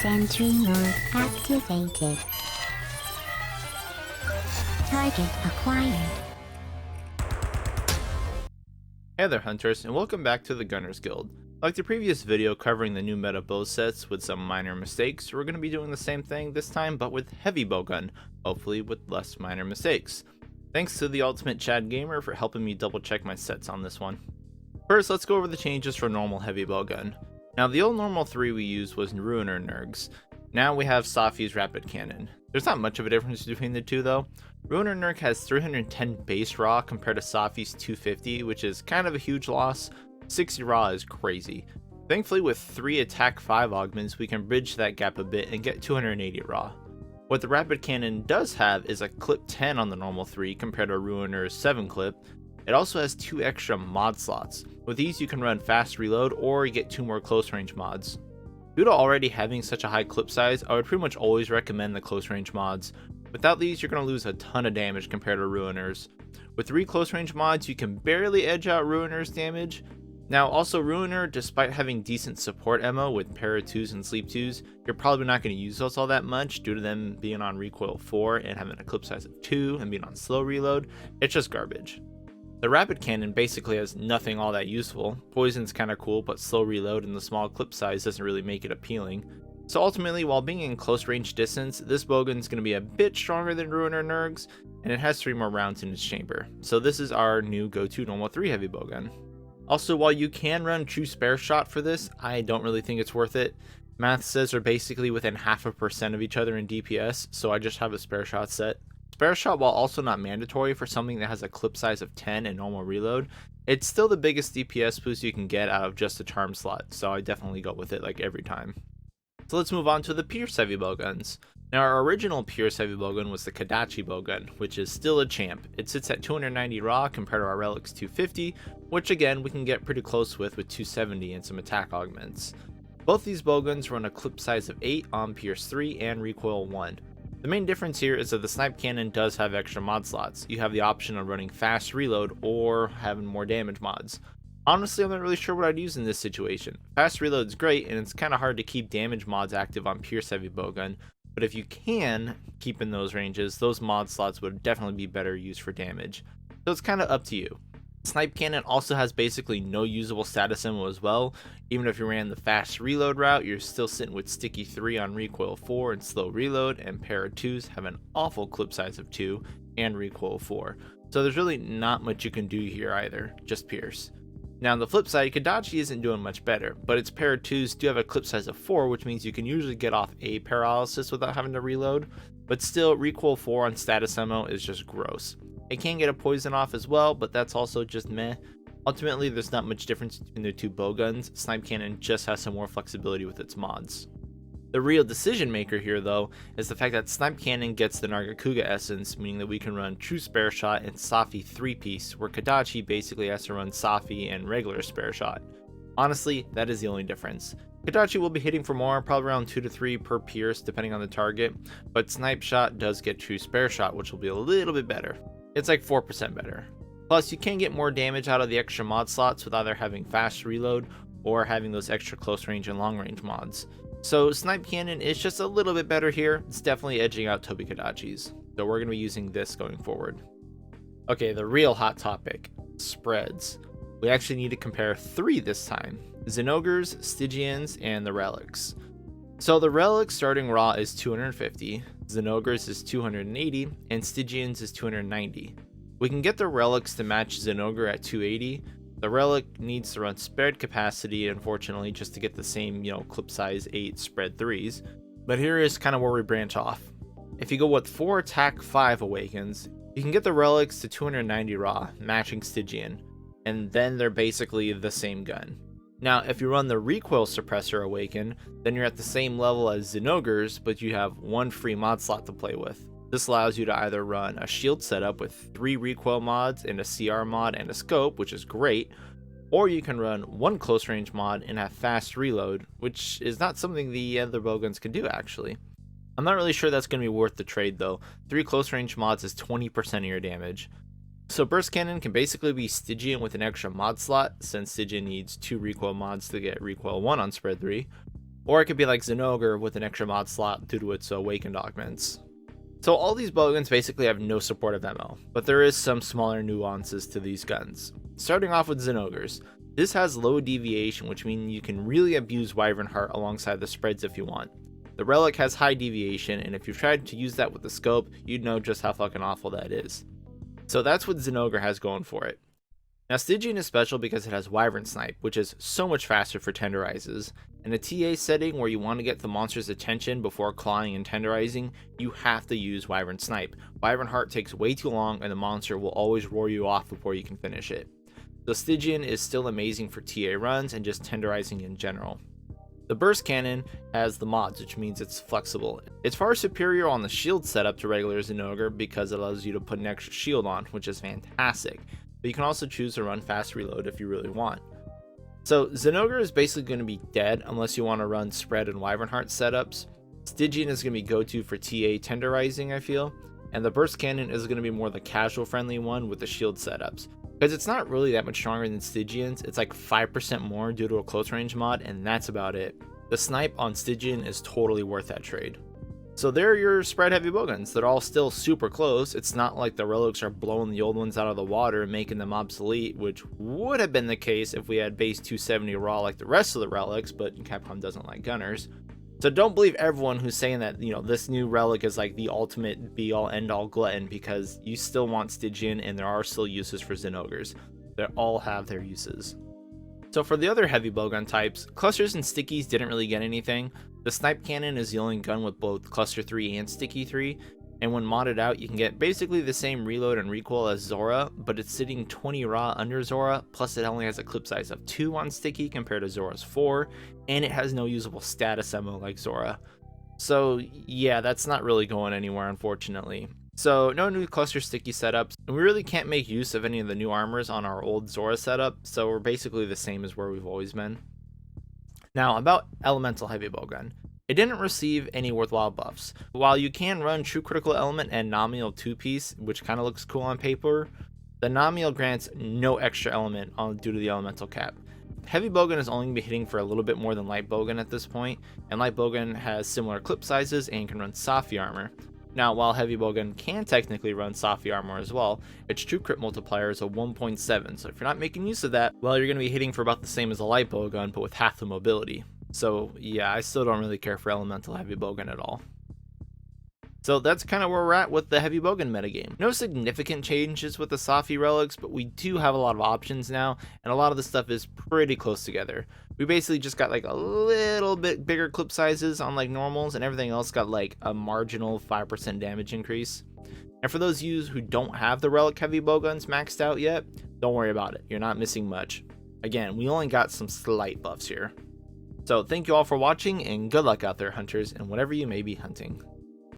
Sentry mode activated. Target acquired. Hey there hunters, and welcome back to the Gunners Guild. Like the previous video covering the new meta bow sets with some minor mistakes, we're going to be doing the same thing this time but with heavy bowgun, hopefully with less minor mistakes. Thanks to the Ultimate Chad Gamer for helping me double check my sets on this one. First, let's go over the changes for normal heavy bowgun. Now the old normal 3 we used was Ruiner Nergs. Now we have Safi's Rapidcannon. There's not much of a difference between the two though. Ruiner Nerg has 310 base raw compared to Safi's 250, which is kind of a huge loss. 60 raw is crazy. Thankfully with 3 attack 5 augments we can bridge that gap a bit and get 280 raw. What the Rapidcannon does have is a clip 10 on the normal 3 compared to Ruiner's 7 clip. It also has 2 extra mod slots. With these you can run fast reload or you get 2 more close range mods. Due to already having such a high clip size, I would pretty much always recommend the close range mods. Without these you're going to lose a ton of damage compared to Ruiners. With 3 close range mods you can barely edge out Ruiner's damage. Now also Ruiner, despite having decent support ammo with Para 2s and Sleep 2s, you're probably not going to use those all that much due to them being on recoil 4 and having a clip size of 2 and being on slow reload. It's just garbage. The Rapidcannon basically has nothing all that useful. Poison's kinda cool, but slow reload and the small clip size doesn't really make it appealing. So ultimately, while being in close range distance, this bowgun's gonna be a bit stronger than Ruiner Nergs, and it has 3 more rounds in its chamber. So this is our new go-to normal 3 heavy bowgun. Also, while you can run true spare shot for this, I don't really think it's worth it. Math says they're basically within 0.5% of each other in DPS, so I just have a spare shot set. Spare shot, while also not mandatory for something that has a clip size of 10 and normal reload, it's still the biggest DPS boost you can get out of just a charm slot, so I definitely go with it like every time. So let's move on to the Pierce heavy bowguns. Now our original Pierce heavy bowgun was the Kodachi bowgun, which is still a champ. It sits at 290 raw compared to our Relic's 250, which again we can get pretty close with 270 and some attack augments. Both these bowguns run a clip size of 8 on Pierce 3 and recoil 1. The main difference here is that the Snipe Cannon does have extra mod slots. You have the option of running fast reload or having more damage mods. Honestly, I'm not really sure what I'd use in this situation. Fast reload is great and it's kind of hard to keep damage mods active on Pierce heavy bowgun, but if you can keep in those ranges, those mod slots would definitely be better used for damage. So it's kind of up to you. Snipe Cannon also has basically no usable status ammo as well. Even if you ran the fast reload route, you're still sitting with sticky 3 on recoil 4 and slow reload, and Para 2s have an awful clip size of 2 and recoil 4. So there's really not much you can do here either, just Pierce. Now on the flip side, Kodachi isn't doing much better, but its Para 2s do have a clip size of 4, which means you can usually get off a paralysis without having to reload, but still recoil 4 on status ammo is just gross. It can get a poison off as well, but that's also just meh. Ultimately, there's not much difference between the two bowguns. Snipe Cannon just has some more flexibility with its mods. The real decision maker here though is the fact that Snipe Cannon gets the Nargacuga essence, meaning that we can run true spare shot and Safi 3-piece, where Kodachi basically has to run Safi and regular spare shot. Honestly, that is the only difference. Kodachi will be hitting for more, probably around 2 to 3 per pierce depending on the target, but Snipe Shot does get true spare shot, which will be a little bit better. It's like 4% better. Plus, you can get more damage out of the extra mod slots with either having fast reload or having those extra close range and long range mods. So Snipe Cannon is just a little bit better here. It's definitely edging out Toby Kodachi's. So we're going to be using this going forward. Okay, the real hot topic, spreads. We actually need to compare 3 this time. Zinogres, Stygians, and the Relics. So the Relic starting raw is 250, Zinogres is 280, and Stygians is 290. We can get the Relics to match Zinogre at 280. The Relic needs to run spared capacity, unfortunately, just to get the same, clip size 8 spread 3s. But here is kind of where we branch off. If you go with 4 attack 5 awakens, you can get the Relics to 290 raw, matching Stygian, and then they're basically the same gun. Now, if you run the recoil suppressor awaken, then you're at the same level as Zinogre's, but you have 1 free mod slot to play with. This allows you to either run a shield setup with 3 recoil mods and a CR mod and a scope, which is great, or you can run 1 close range mod and have fast reload, which is not something the other bowguns can do actually. I'm not really sure that's going to be worth the trade though. 3 close range mods is 20% of your damage. So Burstcannon can basically be Stygian with an extra mod slot, since Stygian needs 2 recoil mods to get recoil 1 on spread 3, Or it could be like Zinogre with an extra mod slot due to its awakened augments. So all these bowguns basically have no supportive ammo, but there is some smaller nuances to these guns. Starting off with Zinogres, this has low deviation, which means you can really abuse Wyvern Heart alongside the spreads if you want. The relic has high deviation, and if you've tried to use that with the scope, you'd know just how fucking awful that is. So that's what Zinogre has going for it. Now Stygian is special because it has Wyvern Snipe, which is so much faster for tenderizes. In a TA setting where you want to get the monster's attention before clawing and tenderizing, you have to use Wyvern Snipe. Wyvern Heart takes way too long and the monster will always roar you off before you can finish it. So Stygian is still amazing for TA runs and just tenderizing in general. The Burstcannon has the mods, which means it's flexible. It's far superior on the shield setup to regular Zinogre because it allows you to put an extra shield on, which is fantastic. But you can also choose to run fast reload if you really want. So Zinogre is basically going to be dead unless you want to run spread and Wyvern Heart setups. Stygian is going to be go-to for TA tenderizing, I feel. And the Burstcannon is going to be more the casual friendly one with the shield setups. Because it's not really that much stronger than Stygian's, it's like 5% more due to a close range mod, and that's about it. The snipe on Stygian is totally worth that trade. So there are your spread heavy bowguns. They're all still super close. It's not like the relics are blowing the old ones out of the water and making them obsolete, which would have been the case if we had base 270 raw like the rest of the relics, but Capcom doesn't like gunners. So don't believe everyone who's saying that, this new relic is like the ultimate be all end all glutton, because you still want Stygian and there are still uses for Zinogres. They all have their uses. So for the other heavy bowgun types, clusters and stickies didn't really get anything. The Snipe Cannon is the only gun with both cluster 3 and sticky 3, and when modded out you can get basically the same reload and recoil as Zorah, but it's sitting 20 raw under Zorah, plus it only has a clip size of 2 on sticky compared to Zorah's 4, and it has no usable status ammo like Zorah. So yeah, that's not really going anywhere, unfortunately. So no new cluster sticky setups, and we really can't make use of any of the new armors on our old Zorah setup, so we're basically the same as where we've always been. Now about Elemental Heavy Bowgun. It didn't receive any worthwhile buffs. While you can run True Critical Element and Nominal 2-piece, which kind of looks cool on paper, the Nominal grants no extra element due to the elemental cap. Heavy Bowgun is only going to be hitting for a little bit more than Light Bowgun at this point, and Light Bowgun has similar clip sizes and can run Safi armor. Now, while Heavy Bowgun can technically run Safi armor as well, its true crit multiplier is a 1.7, so if you're not making use of that, well, you're going to be hitting for about the same as a Light Bowgun, but with half the mobility. So yeah, I still don't really care for Elemental Heavy Bowgun at all. So that's kind of where we're at with the Heavy Bowgun metagame. No significant changes with the Safi relics, but we do have a lot of options now, and a lot of the stuff is pretty close together. We basically just got like a little bit bigger clip sizes on like normals, and everything else got like a marginal 5% damage increase. And for those of you who don't have the relic heavy bowguns maxed out yet, don't worry about it. You're not missing much. Again, we only got some slight buffs here. So thank you all for watching, and good luck out there, hunters, and whatever you may be hunting.